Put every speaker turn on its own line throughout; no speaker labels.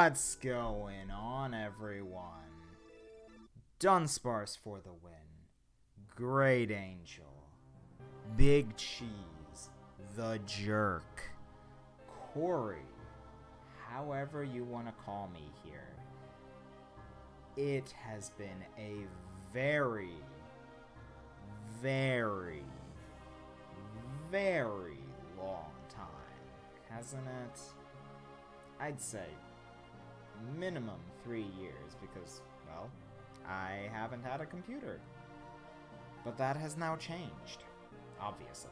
What's going on, everyone? Dunsparce for the win. Great Angel. Big Cheese. The Jerk. Corey. However you want to call me here. It has been a very, very, very long time, hasn't it? I'd say minimum 3 years because, well, I haven't had a computer. But that has now changed, obviously.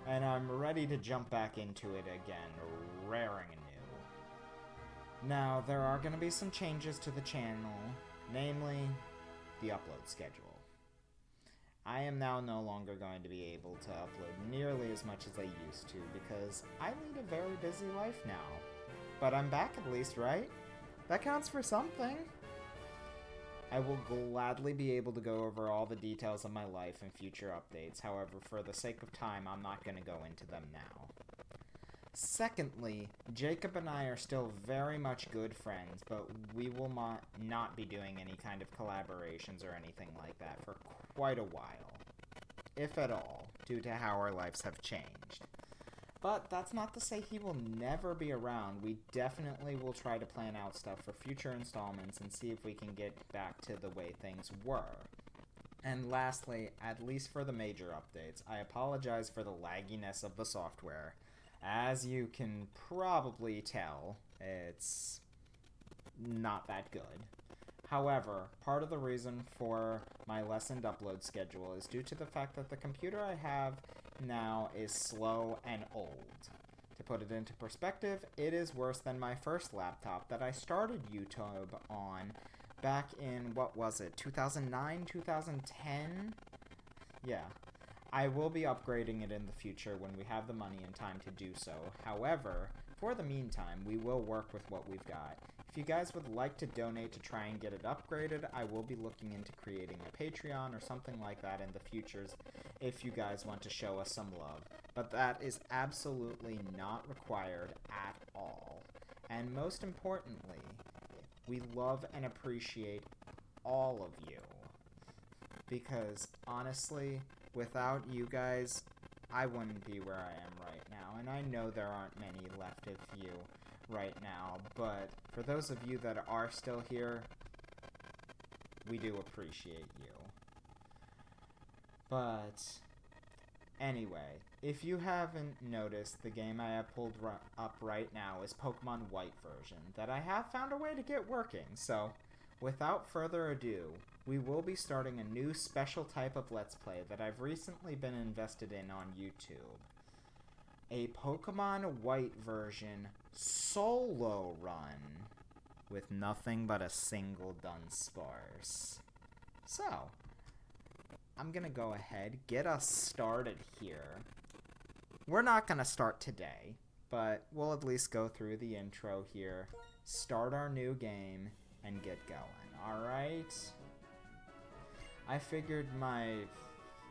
And I'm ready to jump back into it again, raring anew. Now, there are going to be some changes to the channel, namely the upload schedule. I am now no longer going to be able to upload nearly as much as I used to because I lead a very busy life now. But I'm back at least, right? That counts for something. I will gladly be able to go over all the details of my life in future updates. However, for the sake of time, I'm not going to go into them now. Secondly, Jacob and I are still very much good friends, but we will not be doing any kind of collaborations or anything like that for quite a while. If at all, due to how our lives have changed. But that's not to say he will never be around. We definitely will try to plan out stuff for future installments and see if we can get back to the way things were. And lastly, at least for the major updates, I apologize for the lagginess of the software. As you can probably tell, it's not that good. However, part of the reason for my lessened upload schedule is due to the fact that the computer I have now is slow and old. To put it into perspective, it is worse than my first laptop that I started YouTube on back in, what was it, 2009, 2010? Yeah. I will be upgrading it in the future when we have the money and time to do so. However, for the meantime, we will work with what we've got. If you guys would like to donate to try and get it upgraded, I will be looking into creating a Patreon or something like that in the futures if you guys want to show us some love. But that is absolutely not required at all. And most importantly, we love and appreciate all of you. Because honestly, without you guys, I wouldn't be where I am right now. And I know there aren't many left of you right now, but for those of you that are still here, we do appreciate you. But anyway, if you haven't noticed, the game I have pulled up right now is Pokemon White version that I have found a way to get working. So without further ado, we will be starting a new special type of Let's Play that I've recently been invested in on YouTube. A Pokemon White version solo run with nothing but a single Dunsparce. So, I'm gonna go ahead, get us started here. We're not gonna start today, but we'll at least go through the intro here, start our new game, and get going, alright? I figured my,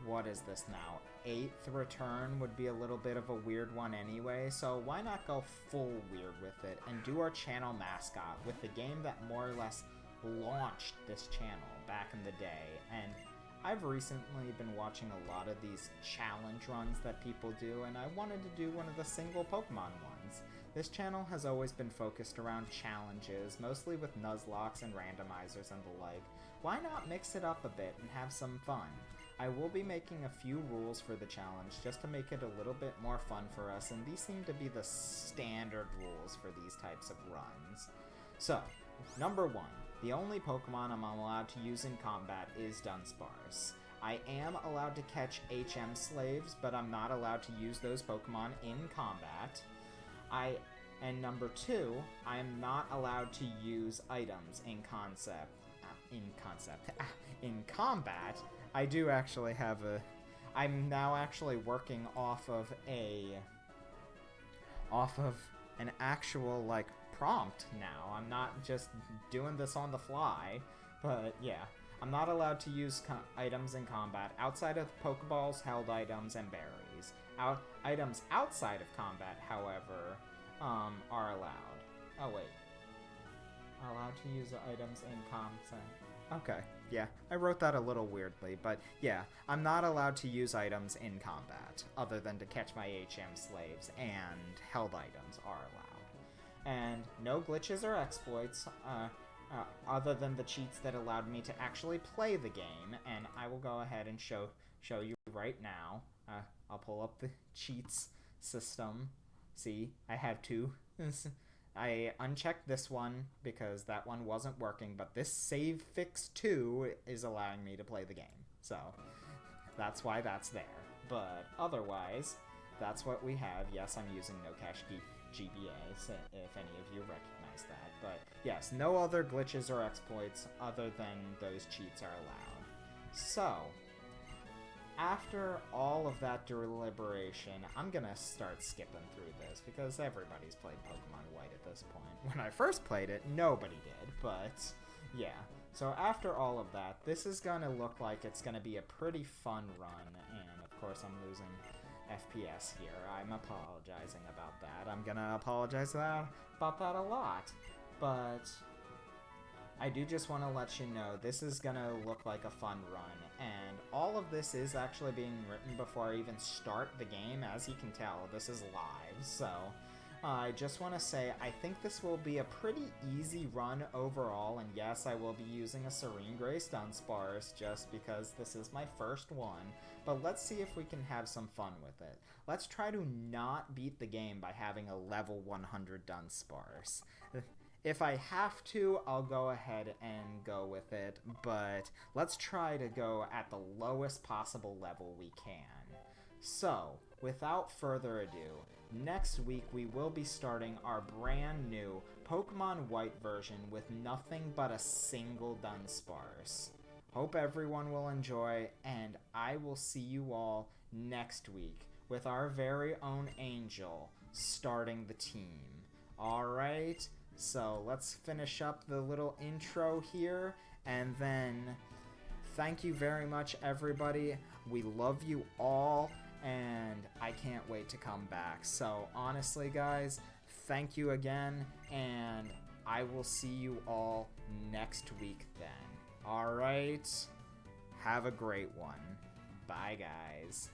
what is this now, 8th return would be a little bit of a weird one anyway, so why not go full weird with it and do our channel mascot with the game that more or less launched this channel back in the day. And I've recently been watching a lot of these challenge runs that people do, and I wanted to do one of the single Pokemon ones. This channel has always been focused around challenges, mostly with Nuzlockes and randomizers and the like. Why not mix it up a bit and have some fun? I will be making a few rules for the challenge just to make it a little bit more fun for us, and these seem to be the standard rules for these types of runs. So, number 1. The only Pokemon I'm allowed to use in combat is Dunsparce. I am allowed to catch HM slaves, but I'm not allowed to use those Pokemon in combat. And number 2, I am not allowed to use items in combat. I do actually have I'm now actually working off of an actual, like, prompt now. I'm not just doing this on the fly, but yeah. I'm not allowed to use items in combat outside of Pokeballs, held items, and berries. Items outside of combat, however, are allowed. Oh, wait. allowed to use items in combat. Okay, yeah, I wrote that a little weirdly, but yeah, I'm not allowed to use items in combat, other than to catch my HM slaves, and held items are allowed. And no glitches or exploits, other than the cheats that allowed me to actually play the game, and I will go ahead and show you right now. I'll pull up the cheats system. See, I have two. I unchecked this one because that one wasn't working, but this save fix 2 is allowing me to play the game. So that's why that's there. But otherwise, that's what we have. Yes, I'm using no cache GBA, so if any of you recognize that. But yes, no other glitches or exploits other than those cheats are allowed. So after all of that deliberation, I'm gonna start skipping through this because everybody's played Pokemon White at this point. When I first played it, nobody did, but yeah. So after all of that, this is gonna look like it's gonna be a pretty fun run, and of course I'm losing FPS here. I'm apologizing about that. I'm gonna apologize about that a lot, but I do just want to let you know this is going to look like a fun run, and all of this is actually being written before I even start the game. As you can tell, this is live, so I just want to say I think this will be a pretty easy run overall, and yes, I will be using a Serene Grace Dunsparce just because this is my first one, but let's see if we can have some fun with it. Let's try to not beat the game by having a level 100 Dunsparce. If I have to, I'll go ahead and go with it, but let's try to go at the lowest possible level we can. So, without further ado, next week we will be starting our brand new Pokemon White version with nothing but a single Dunsparce. Hope everyone will enjoy, and I will see you all next week with our very own Angel starting the team. Alright? So let's finish up the little intro here, and then thank you very much, everybody. We love you all, and I can't wait to come back. So honestly, guys, thank you again, and I will see you all next week then. All right, have a great one. Bye, guys.